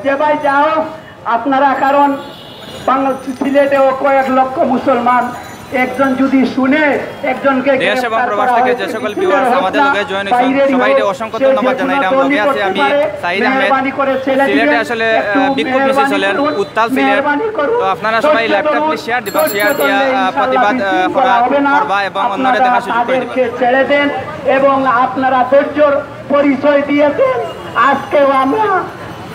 যে ভাই যাও আপনারা, কারণ সিলেটেও কয়েক লক্ষ মুসলমান, একজন যদি শুনে একজনকে দেশ এবং প্রবাস থেকে যে সকল ভিউয়ার্স আমাদের লগে জয়েন হয়েছেন সবাইকে অসংখ্য ধন্যবাদ জানাই। লগে আছে আমি সাইদ আহমেদ। সিলেটে আসলে বিক্ষোভ মিছিল চলেন উত্তাল সিলেট, তো আপনারা সবাই ল্যাপটপ প্লিজ শেয়ার দিবেন, শেয়ার দিয়া প্রতিবাদ করবা এবং অন্যরা দেখার সুযোগ করে দিবেন। ছেড়ে দেন এবং আপনারা ধৈর্যর পরিচয় দিয়েছেন, আজকেও আমরা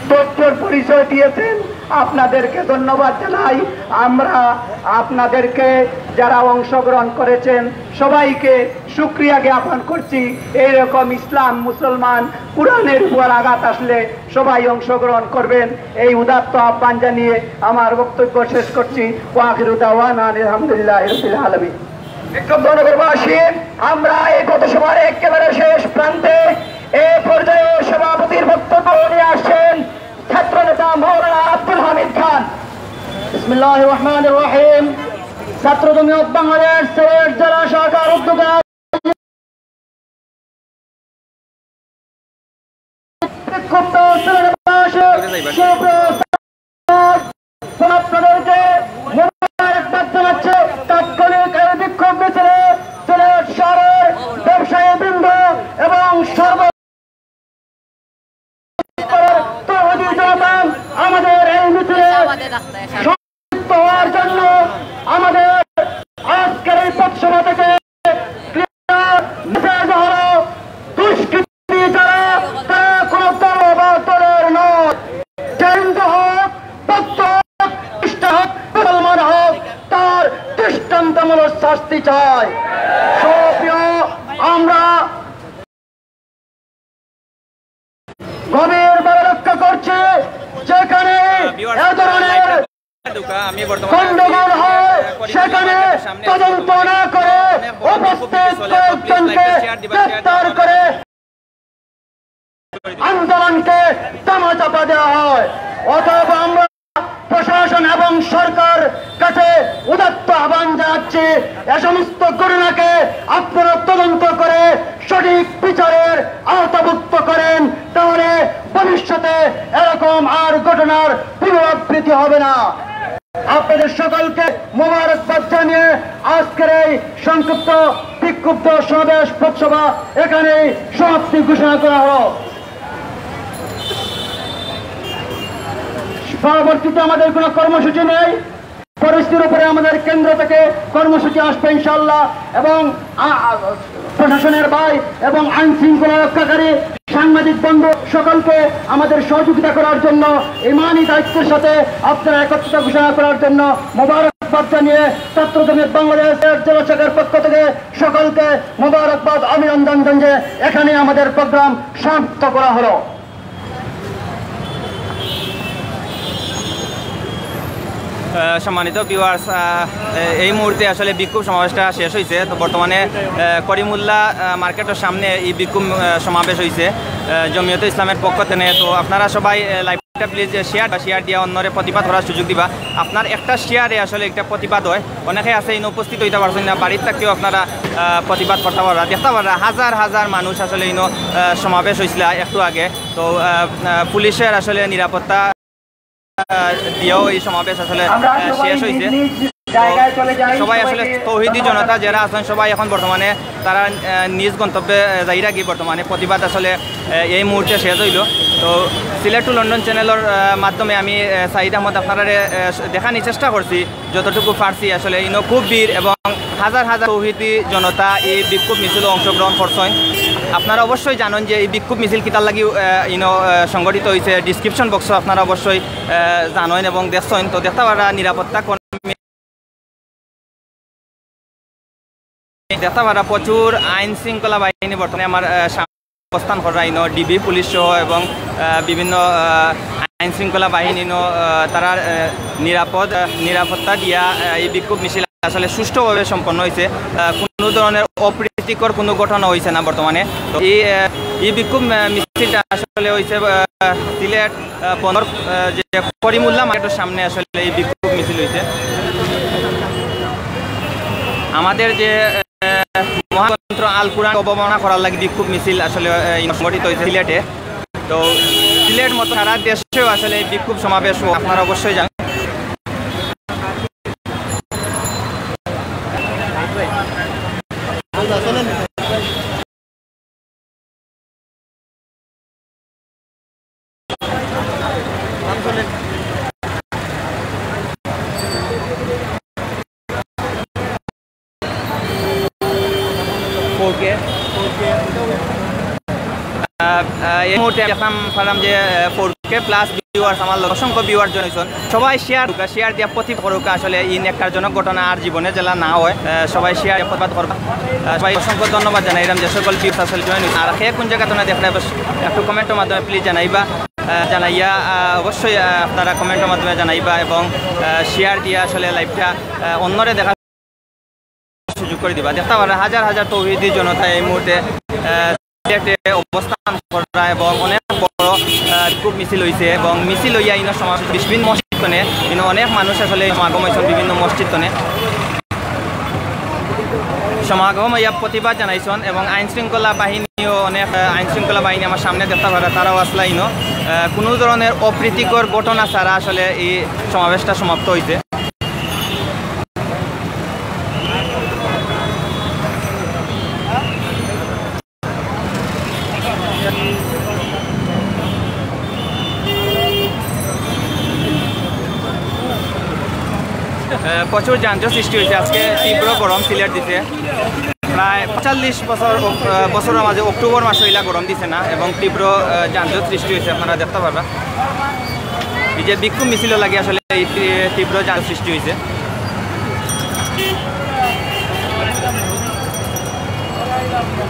ধৈর্যর পরিচয় দিয়েছেন, আপনাদেরকে ধন্যবাদ জানাই। আমরা আপনাদেরকে যারা অংশগ্রহণ করেছেন সবাইকে শুকরিয়া জ্ঞাপন করছি। এইরকম ইসলাম মুসলমান কুরআনের উপর আঘাত আসলে সবাই অংশগ্রহণ করবেন, এই উদাত্ত আহ্বান জানিয়ে আমার বক্তব্য শেষ করছি। ওয়া আখিরু দাওয়ানা আলহামদুলিল্লাহি রাব্বিল আলামিন। বিক্ষোভনগরবাসী, আমরা এই পথসভার একেবারে শেষ প্রান্তে এই পর্যায়ে সভাপতির বক্তব্য নিয়ে আসছেন ছাত্র নেতা মাওলানা আব্দুল হামিদ খান। বিসমিল্লাহির রহমানির রহিম। ছাত্র জমিয়ত বাংলাদেশ সিলেট জেলা শাখার উদ্যোগে আপনাদেরকে মোবারকবাদ জানাচ্ছে। তাৎক্ষণিক এই বিক্ষোভ মিছিলে সিলেট শহরের ব্যবসায়ী বৃন্দ এবং আমাদের এই মিছিলে সংযুক্ত হওয়ার জন্য আমাদের আজকের এই পথসভা থেকে দুষ্কৃতি যারা তারা কোন দল বা দলের নয়, কেন্দ্র হোক মুসলমান হোক, তার দৃষ্টান্তমূলক শাস্তি চাই। সুপ্রিয়, আমরা গভীরভাবে লক্ষ্য করছি যেখানে এ ধরনের গন্ডগোল হয় সেখানে তদন্ত না করে উপস্থিত কয়েকজনকে গ্রেফতার করে আন্দোলনকে ধামাচাপা দেওয়া হয়। অতএব আমরা প্রশাসন এবং সরকার কাছে উদাত্ত আহ্বান জানাচ্ছি, এ সমস্ত ঘটনাকে আপনারা তদন্ত করে সঠিক বিচারের আওতাভুক্ত করেন, তাহলে ভবিষ্যতে এরকম আর ঘটনার পুনরাবৃত্তি হবে না। আপনাদের সকলকে মোবারকবাদ জানিয়ে আজকের এই সংক্ষিপ্ত বিক্ষুব্ধ সমাবেশ পথসভা এখানেই সমাপ্তি ঘোষণা করা হলো। পরবর্তীতে আমাদের কোনো কর্মসূচি নেই, পরিস্থিতির উপরে আমাদের কেন্দ্র থেকে কর্মসূচি আসবে ইনশাআল্লাহ, এবং প্রশাসনের ভাই এবং আইন শৃঙ্খলা রক্ষাকারী সাংবাদিক বন্ধু সকলকে আমাদের সহযোগিতা করার জন্য, ইমানি দায়িত্বের সাথে আপনারা একত্রিত ঘোষণা করার জন্য মোবারকবাদ জানিয়ে ছাত্র জমিয়ত বাংলাদেশের জেলা শাখার পক্ষ থেকে সকলকে মোবারকবাদ, অভিনন্দন জানিয়ে এখানে আমাদের প্রোগ্রাম সমাপ্ত করা হলো। সম্মানিত ভিউয়ার্স, এই মুহূর্তে আসলে বিক্ষোভ সমাবেশটা শেষ হয়েছে। তো বর্তমানে করিমুল্লাহ মার্কেটের সামনে এই বিক্ষোভ সমাবেশ হয়েছে জমিয়তে ইসলামের পক্ষ থেকে। তো আপনারা সবাই লাইভটা প্লিজ শেয়ার দিয়া অন্যরে প্রতিবাদ করার সুযোগ দিবা। আপনার একটা শেয়ারে আসলে একটা প্রতিবাদ হয়, অনেকে আছে ইন উপস্থিত হইতে পারছেন না, বাড়ির থাকতেও আপনারা প্রতিবাদ করতে পারবা, দেখতে পারবা হাজার হাজার মানুষ আসলে ইনো সমাবেশ হয়েছিল একটু আগে। তো পুলিশের আসলে নিরাপত্তা দিয়েও এই সমাবেশ আসলে শেষ হয়েছে। সবাই আসলে তৌহিদি জনতা যারা আছেন সবাই এখন বর্তমানে তারা নিজ গন্তব্যে যাই রাখি বর্তমানে প্রতিবাদ আসলে এই মুহূর্তে শেষ হইল। তো সিলেট টু লন্ডন চ্যানেলের মাধ্যমে আমি সাইদ আহমদ আপনারা দেখানোর চেষ্টা করছি যতটুকু পারছি। আসলে ইনো খুব ভিড় এবং হাজার হাজার তৌহিদি জনতা এই বিক্ষোভ মিছিলে অংশগ্রহণ করছেন। আপনারা অবশ্যই জানেন যে এই বিক্ষোভ মিছিল কিতার লাগি সংগঠিত হয়েছে, ডিসক্রিপশন বক্সে আপনারা অবশ্যই জানেন এবং দেখছেন। তো দেখতে পারা নিরাপত্তা কর্মী, দেখতে পারা প্রচুর আইন শৃঙ্খলা বাহিনী বর্তমানে আমার অবস্থান করা ডিবি পুলিশ সহ এবং বিভিন্ন আইন শৃঙ্খলা বাহিনী তারা নিরাপত্তা দিয়া এই বিক্ষোভ মিছিল আসলে সুষ্ঠুভাবে সম্পন্ন হয়েছে। কোনো ধরনের অপ্রীতিকর কোনো ঘটনা হয়েছে না বর্তমানে। তো এই বিক্ষোভ মিছিলটা আসলে হয়েছে সিলেট যে করিমুল্লাহ মার্কেটের সামনে আসলে এই বিক্ষোভ মিছিল হয়েছে। আমাদের যে মহাগ্রন্থ আল কুরআন অবমাননা করার লাগে বিক্ষোভ মিছিল আসলে সংগঠিত হয়েছে সিলেটে। তো সিলেট মতো সারা দেশেও আসলে এই বিক্ষোভ সমাবেশ আপনারা অবশ্যই জানেন। এই মুহূর্তে দেখলাম পারলাম যে 4K প্লাস ভিউয়ার্স আমার অসংখ্য ভিউয়ার জয়েন সবাই শেয়ার দিয়া প্রতি করুক আসলে এই নেককারজনক ঘটনা আর জীবনে জেলা না হয় সবাই শেয়ার প্রতিবাদ করবা সবাই অসংখ্য ধন্যবাদ জানাই এরকম যে সকল ভিউস আসলে জয়েন হয়েছে আর সে কোন জায়গা তোমরা দেখলে একটু কমেন্টের মাধ্যমে প্লিজ জানাইয়া অবশ্যই আপনারা কমেন্টের মাধ্যমে জানাইবা এবং শেয়ার দিয়া আসলে লাইভটা অন্যরে দেখা সুযোগ করে দিবা। দেখতে পারা হাজার হাজার তৌহিদি জনতা এই মুহূর্তে অবস্থান করা এবং অনেক বড় বিক্ষোভ মিছিল হয়েছে এবং মিছিল হইয়া ইনো সমাজ বিভিন্ন মসজিদ তনে কিন্তু অনেক মানুষ আসলে সমাগম হয়েছে বিভিন্ন মসজিদ তনে সমাগম হইয়া প্রতিবাদ জানাইছেন এবং আইন শৃঙ্খলা বাহিনীও অনেক আইন শৃঙ্খলা বাহিনী আমার সামনে দেখতে পারা তারাও আসলা ইনো কোনো ধরনের অপ্রীতিকর ঘটনা ছাড়া আসলে এই সমাবেশটা সমাপ্ত হয়েছে। প্রচুর যানজট সৃষ্টি হয়েছে আজকে তীব্র গরম সিলেট দিছে প্রায় 45 বছরের মাঝে অক্টোবর মাসে এলা গরম দিছে না এবং তীব্র যানজট সৃষ্টি হয়েছে আপনারা দেখতে পারবা এই যে বিক্ষোভ মিছিল লাগে আসলে এই তীব্র যানজট সৃষ্টি হয়েছে।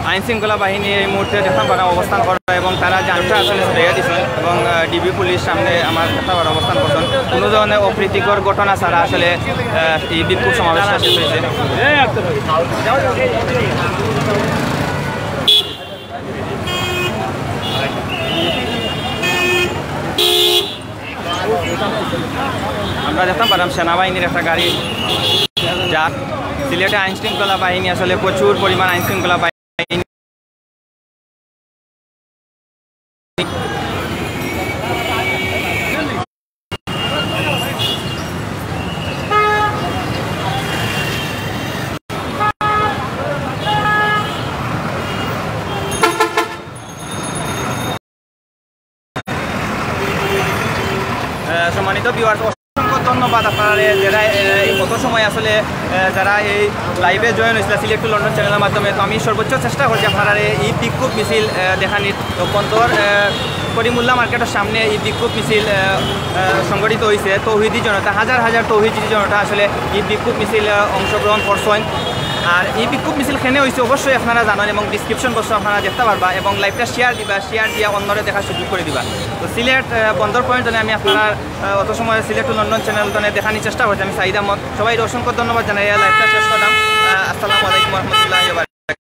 আইন শৃঙ্খলা বাহিনী এই মুহূর্তে দেখা পারা অবস্থান করা এবং তারা যানটা আসলে রেখে দিচ্ছেন এবং ডিবি পুলিশ সামনে আমার দেখা পারা অবস্থান করছেন কোনো ধরনের অপ্রীতিকর ঘটনা ছাড়া আসলে এই বিক্ষোভ সমাবেশ শেষ হয়েছে। আমরা দেখতে পারলাম সেনাবাহিনীর একটা গাড়ি যা সিলেটে আইন শৃঙ্খলা বাহিনী আসলে প্রচুর পরিমাণ আইন শৃঙ্খলা বাহিনী সম্মানিত ভিউয়ার্স অসংখ্য ধন্যবাদ আপনারা যারা এই কত সময় আসলে যারা এই লাইভে জয়েন হয়েছিল সিলেট টু লন্ডন চ্যানেলের মাধ্যমে তো আমি সর্বোচ্চ চেষ্টা করছি আপনারা এই বিক্ষোভ মিছিল দেখানির তো কন্তর করিমুল্লা মার্কেটের সামনে এই বিক্ষোভ মিছিল সংগঠিত হয়েছে তৌহিদি জনতা হাজার হাজার তৌহিদি জনতা আসলে এই বিক্ষোভ মিছিল অংশগ্রহণ করছেন আর এই বিক্ষোভ মিছিল খেনে হয়েছে অবশ্যই আপনারা জানেন এবং ডিসক্রিপশন বক্স আপনারা দেখতে পারবা এবং লাইভটা শেয়ার দিয়া অন্যরে দেখার সুযোগ করে দিবা। তো সিলেট বন্দর পয়েন্ট আমি আপনার অত সময় সিলেট টু লন্ডন চ্যানেল দেখানোর চেষ্টা করছি আমি সাইদ আহমদ সবাই অসংখ্য ধন্যবাদ জানাই লাইভটা শেষ করলাম। আসসালামু আলাইকুম রহমতুল্লাহ।